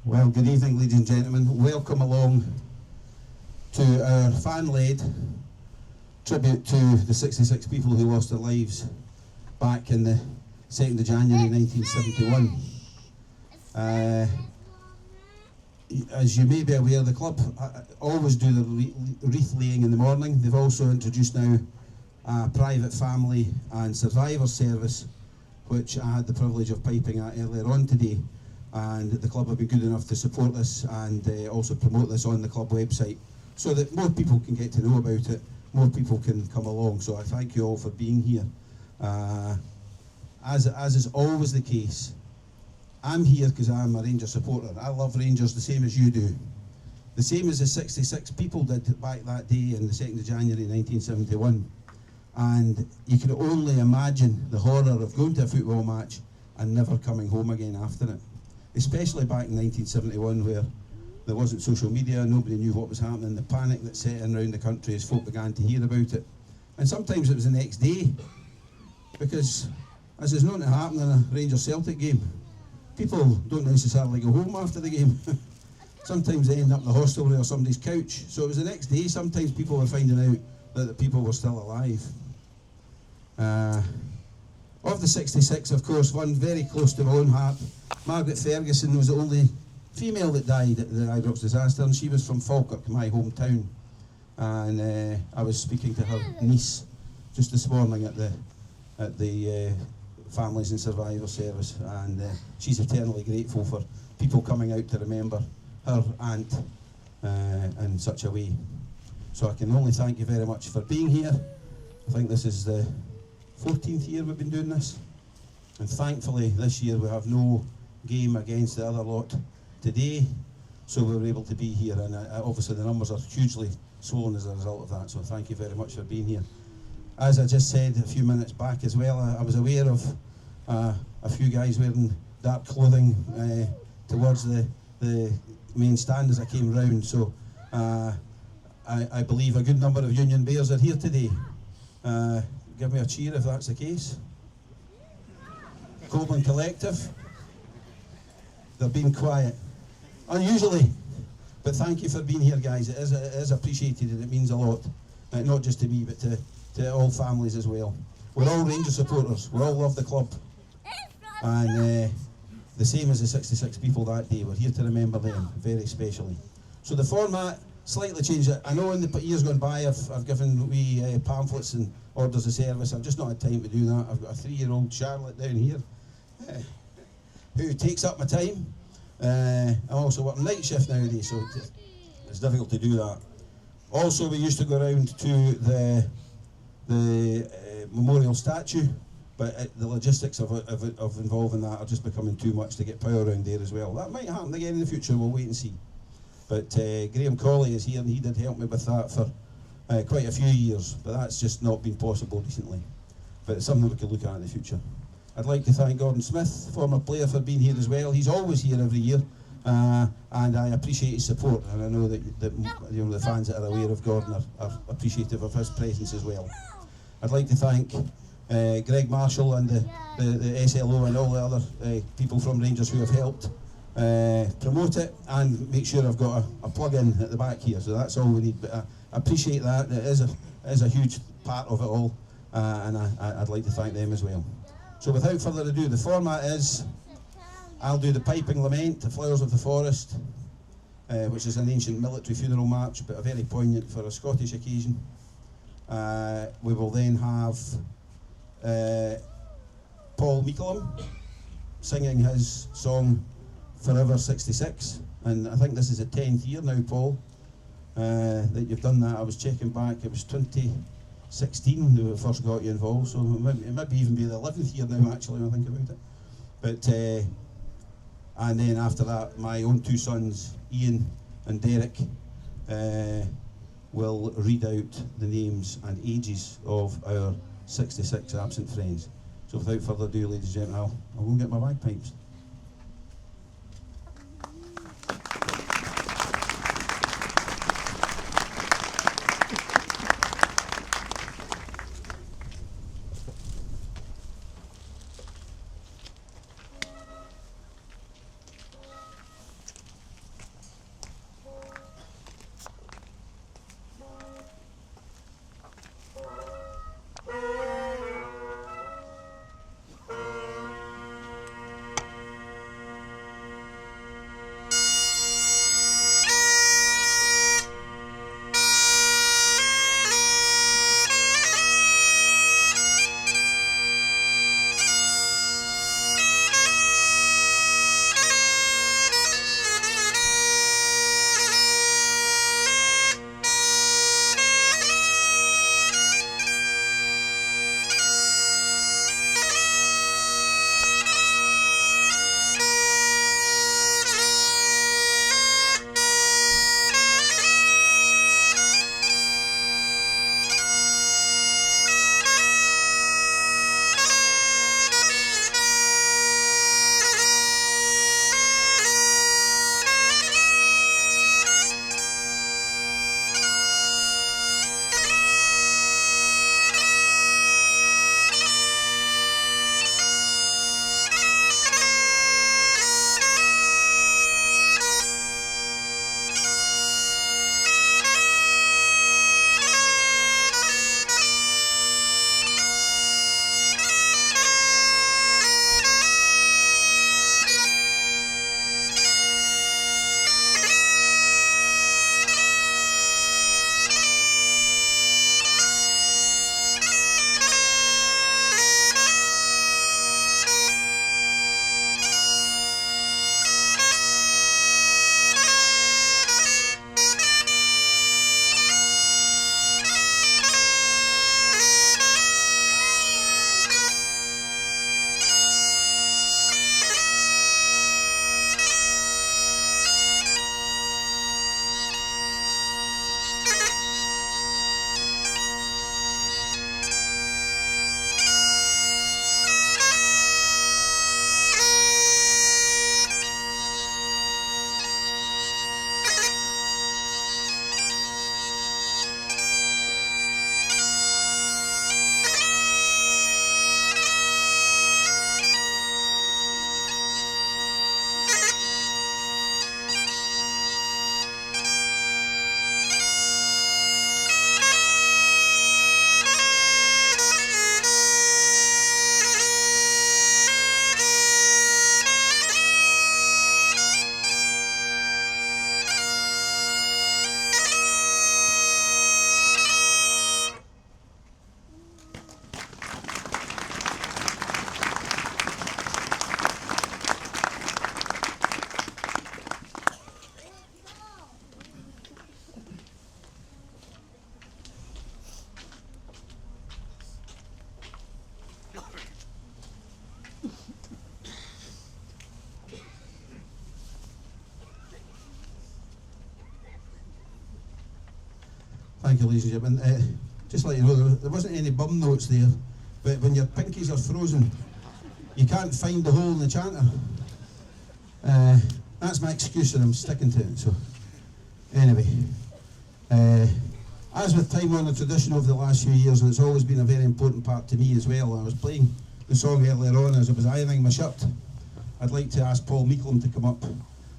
Well, good evening, ladies and gentlemen. Welcome along to our fan-led tribute to the 66 people who lost their lives back in the 2nd of January 1971. As you may be aware, the club always do the wreath laying in the morning. They've also introduced now a private family and survivor service, which I had the privilege of piping at earlier on today. And the club have been good enough to support this and also promote this on the club website so that more people can get to know about it, more people can come along. So I thank you all for being here. As is always the case, I'm here because I'm a Rangers supporter. I love Rangers the same as you do. The same as the 66 people did back that day in the 2nd of January 1971. And you can only imagine the horror of going to a football match and never coming home again after it. Especially back in 1971, where there wasn't social media, nobody knew what was happening, the panic that set in around the country as folk began to hear about it. And sometimes it was the next day, because as is known to happen in a Rangers-Celtic game, people don't necessarily go home after the game. Sometimes they end up in the hostelry or somebody's couch. So it was the next day, sometimes people were finding out that the people were still alive. Of the 66, of course, one very close to my own heart, Margaret Ferguson, was the only female that died at the Ibrox Disaster, and she was from Falkirk, my hometown. And I was speaking to her niece just this morning at the Families and Survivor Service, and she's eternally grateful for people coming out to remember her aunt in such a way. So I can only thank you very much for being here. I think this is the 14th year we've been doing this, and thankfully this year we have no game against the other lot today, so we were able to be here, and obviously the numbers are hugely swollen as a result of that, so thank you very much for being here. As I just said a few minutes back as well, I was aware of a few guys wearing dark clothing towards the main stand as I came round, so I believe a good number of Union Bears are here today. Give me a cheer if that's the case. Coleman Collective. They're being quiet. Unusually, but thank you for being here, guys. It is appreciated, and it means a lot. Not just to me, but to all families as well. We're all Rangers supporters. We all love the club. And the same as the 66 people that day, we're here to remember them very specially. So the format slightly changed. I know in the years gone by I've given wee pamphlets and orders of service. I've just not had time to do that. I've got a 3-year-old Charlotte down here who takes up my time. I'm also working night shift nowadays, so it's difficult to do that. Also, we used to go around to the memorial statue, but the logistics of involving that are just becoming too much to get power around there as well. That might happen again in the future, we'll wait and see. But Graham Colley is here, and he did help me with that for quite a few years, but that's just not been possible recently. But it's something we can look at in the future. I'd like to thank Gordon Smith, former player, for being here as well. He's always here every year, and I appreciate his support, and I know that you know, the fans that are aware of Gordon are appreciative of his presence as well. I'd like to thank Gregg Marshall and the SLO and all the other people from Rangers who have helped promote it, and make sure I've got a plug-in at the back here, so that's all we need. But I appreciate that. It is a huge part of it all, and I'd like to thank them as well. So without further ado, the format is I'll do the piping lament, the Flowers of the Forest, which is an ancient military funeral march, but a very poignant for a Scottish occasion. We will then have Paul Meikleham singing his song Forever 66, and I think this is the 10th year now, Paul, that you've done that. I was checking back, it was 2016 that we first got you involved, so it might even be the 11th year now, actually, when I think about it. But and then after that, my own two sons, Ian and Derek, will read out the names and ages of our 66 absent friends. So without further ado, ladies and gentlemen, I'll go and get my bagpipes. Thank you, ladies and gentlemen. Just to let you know, there wasn't any bum notes there, but when your pinkies are frozen, you can't find the hole in the chanter. That's my excuse and I'm sticking to it. So, anyway, as with time-honoured tradition over the last few years, and it's always been a very important part to me as well, I was playing the song earlier on as I was ironing my shirt. I'd like to ask Paul Meikleham to come up,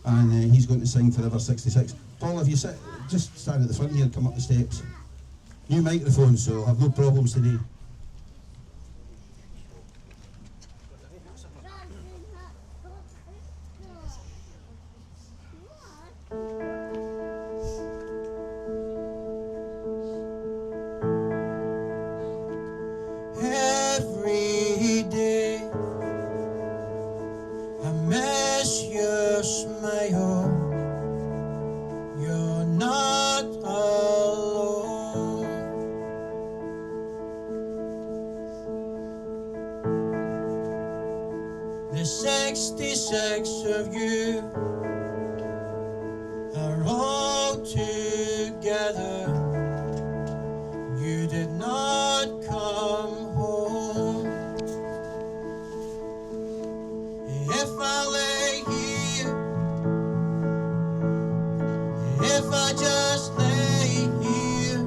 and he's going to sing Forever 66. Paul, if you sit, just stand at the front here and come up the steps. New microphone, so I'll have no problems today. Every day I miss your smile. You're not alone. The 66 of you are all together. You did not come home. If I lay here, if I just lay here,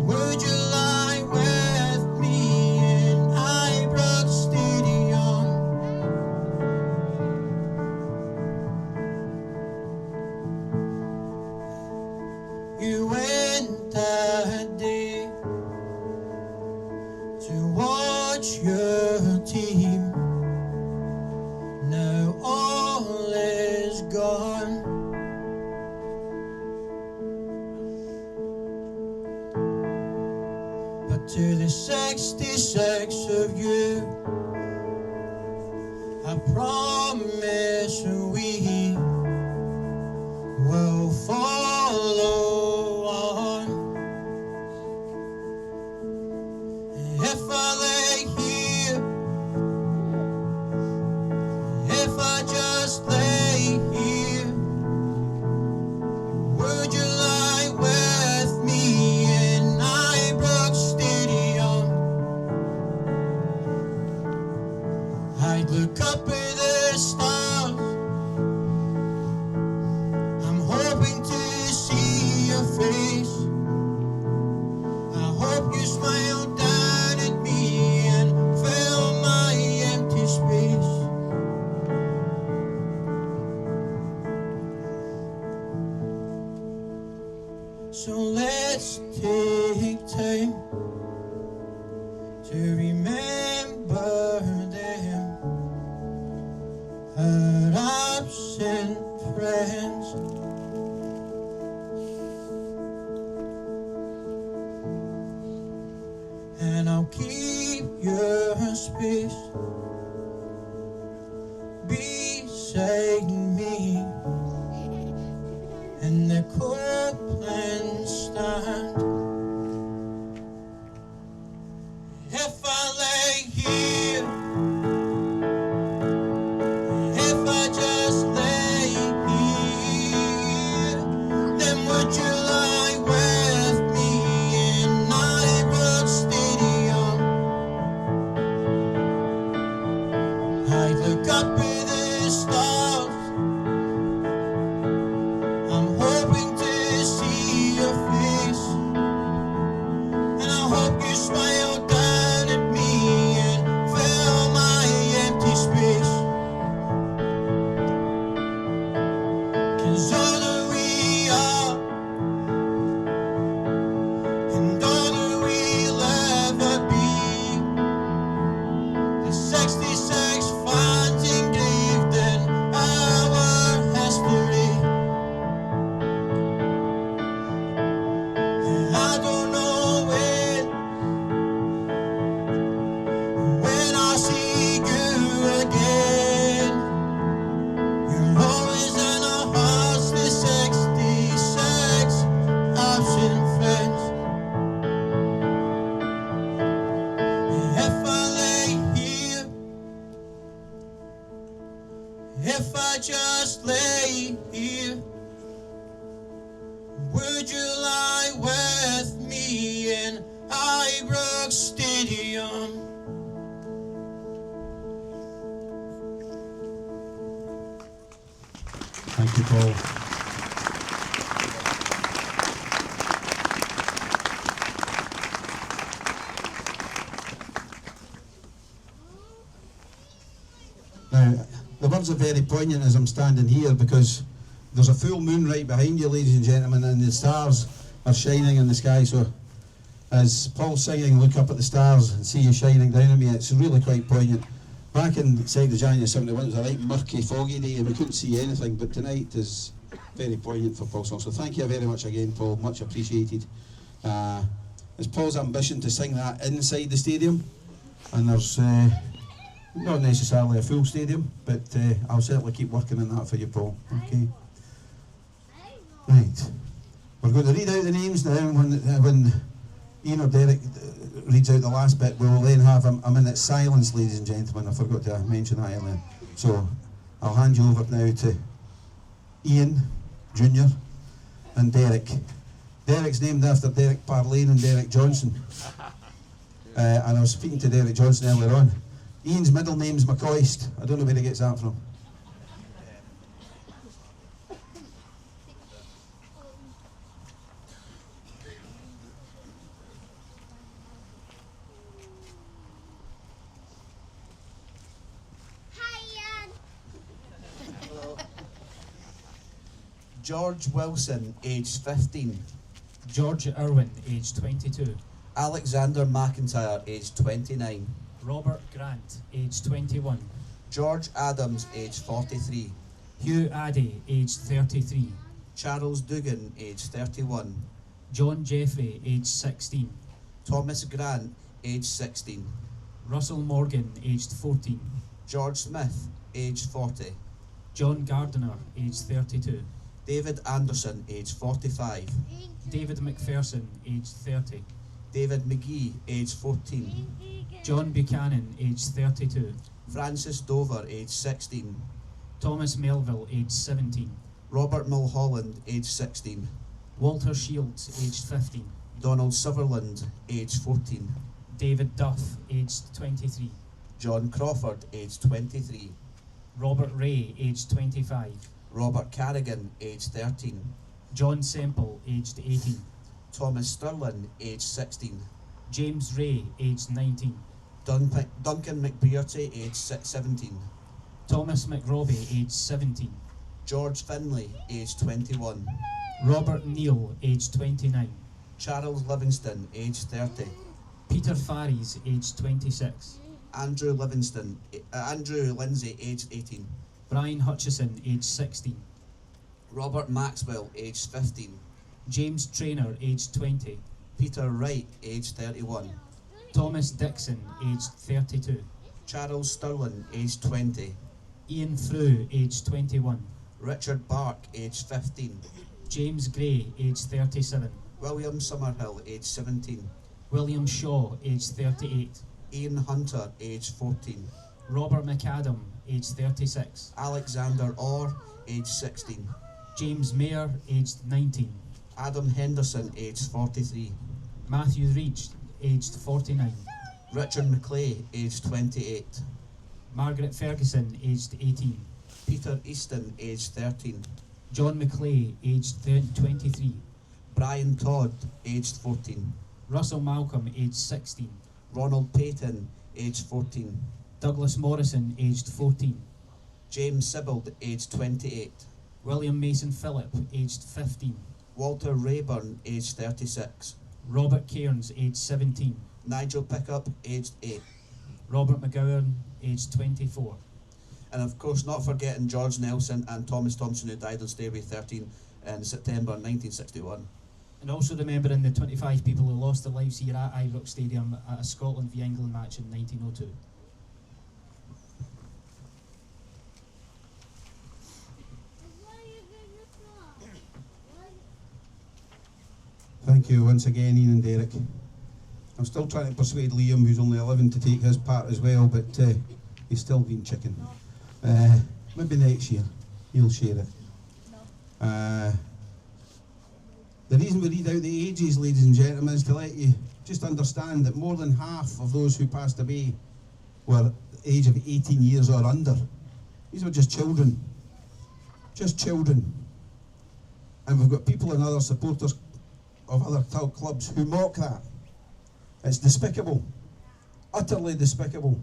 would you lie with me in Ibrox Stadium? You went that day to watch your team. Now all is gone. But to the 66 of you, I promise we will follow on. If I lay here, if I just lay here, would you lie with me in Ibrox Stadium? I'd look up at the stars. I'm hoping to see your face. I hope you smile down at me and fill my empty space. So let's take time to remember them, our absent friends. And I'll keep your space beside me in the Copeland stand. If I lay here, if I just lay here, then would you lie with me in Ibrox Stadium? I'd look up at the stars. I'm hoping to see your face, and I hope you smile down at me and fill my empty space. 'Cause all that we are and all that we'll ever be, the 66 fans engraved in our history. And I don't know when I see you again. You're always in our hearts, the 66 absent friends. And if I lay here, if I just lay here, would you lie Thank you, Paul. Now, the words are very poignant as I'm standing here because there's a full moon right behind you, ladies and gentlemen, and the stars are shining in the sky. So, as Paul's singing, look up at the stars and see you shining down on me, it's really quite poignant. Back inside the January 71, it was a right murky, foggy day and we couldn't see anything, but tonight is very poignant for Paul's song. So thank you very much again, Paul, much appreciated. It's Paul's ambition to sing that inside the stadium, and there's not necessarily a full stadium, but I'll certainly keep working on that for you, Paul. Okay. Right. We're going to read out the names now. When Ian or Derek reads out the last bit, we will then have a minute's silence, ladies and gentlemen. I forgot to mention that earlier. So I'll hand you over now to Ian Jr. and Derek. Derek's named after Derek Parlane and Derek Johnson. And I was speaking to Derek Johnson earlier on. Ian's middle name's McCoist. I don't know where he gets that from. George Wilson, aged 15. George Irwin, aged 22. Alexander McIntyre, aged 29. Robert Grant, aged 21. George Adams, aged 43. Hugh Addy, aged 33. Charles Dugan, aged 31. John Jeffrey, aged 16. Thomas Grant, aged 16. Russell Morgan, aged 14. George Smith, aged 40. John Gardiner, aged 32. David Anderson, aged 45. David McPherson, aged 30. David McGee, aged 14. John Buchanan, aged 32. Francis Dover, aged 16. Thomas Melville, aged 17. Robert Mulholland, aged 16. Walter Shields, aged 15. Donald Sutherland, aged 14. David Duff, aged 23. John Crawford, aged 23. Robert Ray, aged 25. Robert Carrigan, aged 13. John Semple, aged 18. Thomas Sterling, aged 16. James Ray, aged 19. Duncan McBearty, aged 17. Thomas McRobbie, aged 17. George Finlay, aged 21. Robert Neal, aged 29. Charles Livingston, aged 30. Peter Farries, aged 26. Andrew Lindsay, aged 18. Brian Hutchison, aged 16. Robert Maxwell, aged 15. James Traynor, aged 20. Peter Wright, aged 31. Thomas Dixon, aged 32. Charles Sterling, aged 20. Ian Frew, aged 21. Richard Bark, aged 15. James Gray, aged 37. William Summerhill, aged 17. William Shaw, aged 38. Ian Hunter, aged 14. Robert McAdam, aged 36. Alexander Orr, aged 16. James Mayer, aged 19. Adam Henderson, aged 43. Matthew Reach, aged 49. Richard McClay, aged 28. Margaret Ferguson, aged 18. Peter Easton, aged 13. John McClay, aged 23. Brian Todd, aged 14. Russell Malcolm, aged 16. Ronald Payton, aged 14. Douglas Morrison, aged 14. James Sibbald, aged 28. William Mason Phillip, aged 15. Walter Rayburn, aged 36. Robert Cairns, aged 17. Nigel Pickup, aged 8. Robert McGowan, aged 24. And of course, not forgetting George Nelson and Thomas Thompson, who died on Stairway 13 in September 1961. And also remembering the 25 people who lost their lives here at Ibrox Stadium at a Scotland v England match in 1902. Thank you once again, Ian and Derek. I'm still trying to persuade Liam, who's only 11, to take his part as well, but he's still been chicken. Maybe next year he'll share it. The reason we read out the ages, ladies and gentlemen, is to let you just understand that more than half of those who passed away were the age of 18 years or under. These were just children. just children. And we've got people and other supporters of other clubs who mock that. It's despicable, utterly despicable.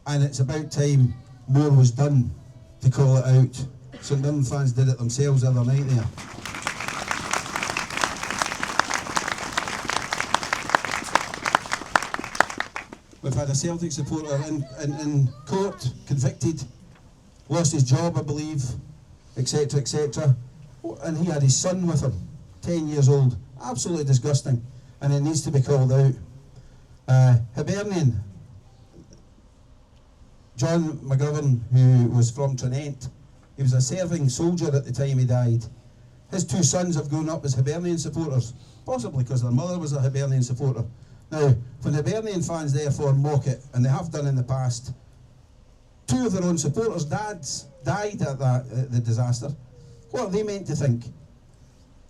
And it's about time more was done to call it out. St Mirren fans did it themselves the other night there. We've had a Celtic supporter in court, convicted, lost his job, I believe, etc., etc. And he had his son with him, 10 years old. Absolutely disgusting, and it needs to be called out. Hibernian, John McGovern, who was from Trinent, he was a serving soldier at the time he died. His two sons have grown up as Hibernian supporters, possibly because their mother was a Hibernian supporter. Now, when Hibernian fans therefore mock it, and they have done in the past, two of their own supporters' dads died at the disaster. What are they meant to think?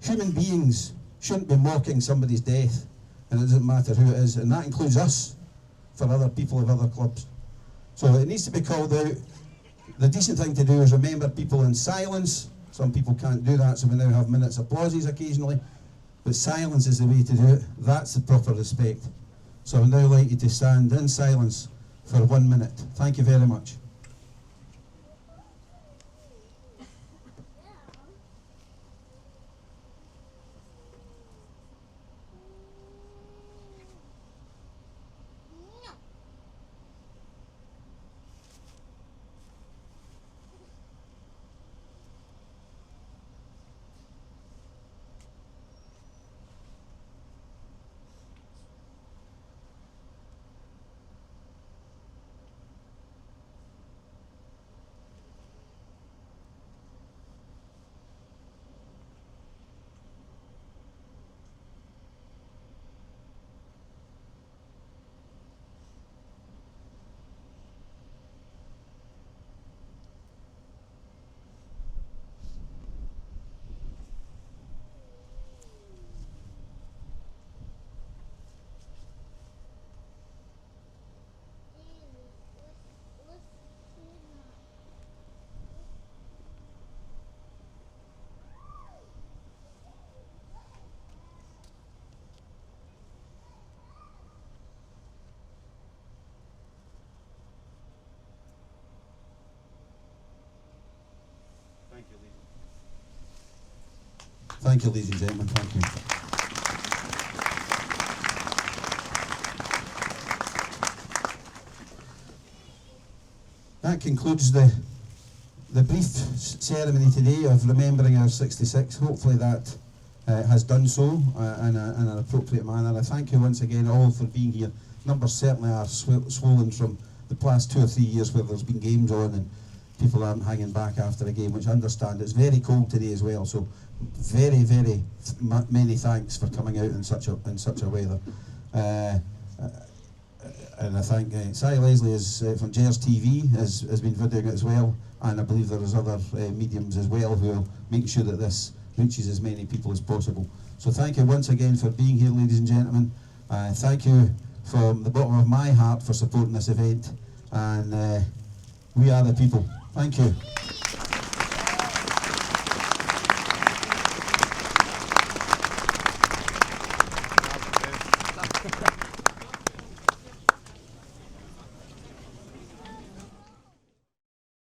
Human beings shouldn't be mocking somebody's death, and it doesn't matter who it is, and that includes us for other people of other clubs. So it needs to be called out. The decent thing to do is remember people in silence. Some people can't do that, so we now have minutes applauses occasionally. But silence is the way to do it. That's the proper respect. So I would now like you to stand in silence for 1 minute. Thank you very much. Thank you, ladies and gentlemen. Thank you. That concludes the brief ceremony today of remembering our 66. Hopefully that has done so in an appropriate manner. I thank you once again all for being here. Numbers certainly are swollen from the past 2 or 3 years where there's been games on and people aren't hanging back after a game, which I understand. It's very cold today as well, so very, very many thanks for coming out in such a weather. And I thank Si Leslie is from Jers TV has been videoing it as well, and I believe there is other mediums as well who will make sure that this reaches as many people as possible. So thank you once again for being here, ladies and gentlemen. Thank you from the bottom of my heart for supporting this event, and we are the people. Thank you.